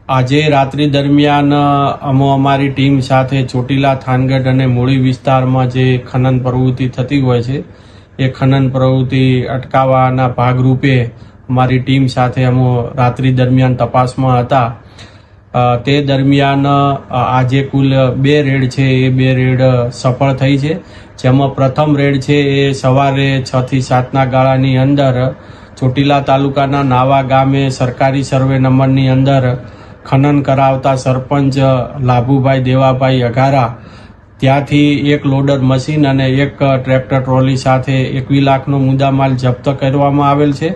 આજે રાત્રિ દરમિયાન અમારી ટીમ સાથે ચોટીલા, થાનગઢ અને મૂળી વિસ્તારમાં જે ખનન પ્રવૃત્તિ થતી હોય છે એ ખનન પ્રવૃત્તિ અટકાવવાના ભાગરૂપે અમારી ટીમ સાથે અમે રાત્રિ દરમિયાન તપાસમાં હતા. તે દરમિયાન આજે કુલ 2 રેડ છે એ 2 રેડ સફળ થઈ છે. જેમાં પ્રથમ રેડ છે એ સવારે 6 થી 7ના ગાળાની અંદર ચોટીલા તાલુકાના નાવા ગામે સરકારી સર્વે નંબરની અંદર ખનન કરાવતા સરપંચ લાભુભાઈ દેવાભાઈ અઘારા ત્યાંથી એક લોડર મશીન અને એક ટ્રેક્ટર ટ્રોલી સાથે 21 લાખનો મુદ્દામાલ જપ્ત કરવામાં આવેલ છે.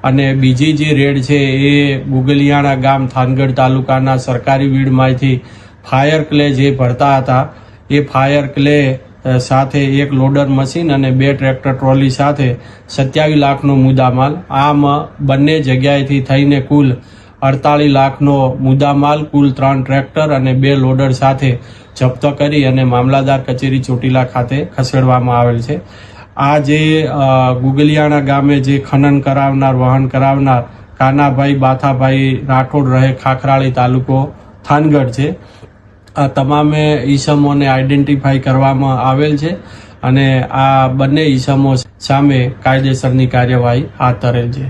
અને બીજી જે રેડ છે એ ગુગલિયાણા ગામ થાનગઢ તાલુકાના સરકારી વીડમાંથી ફાયર ક્લે જે ભરતા હતા એ ફાયર ક્લે સાથે એક લોડર મશીન અને 2 ટ્રેક્ટર ટ્રોલી સાથે 27 લાખનો મુદ્દામાલ, આમ બંને જગ્યાએથી થઈને કુલ 48 લાખનો મુદ્દામાલ, કુલ 3 ટ્રેક્ટર અને 2 લોડર સાથે જપ્ત કરી અને મામલાદાર કચેરી ચોટીલા ખાતે ખસેડવામાં આવેલ છે. આ જે ગુગલિયાણા ગામે જે ખનન કરાવનાર, વાહન કરાવનાર કાનાભાઈ બાથાભાઈ રાઠોડ રહે ખાખરાળી, તાલુકો થાનગઢ છે. આ તમામે ઈસમોને આઈડેન્ટિફાઈ કરવામાં આવેલ છે અને આ બંને ઈસમો સામે કાયદેસરની કાર્યવાહી હાથ ધરેલ છે.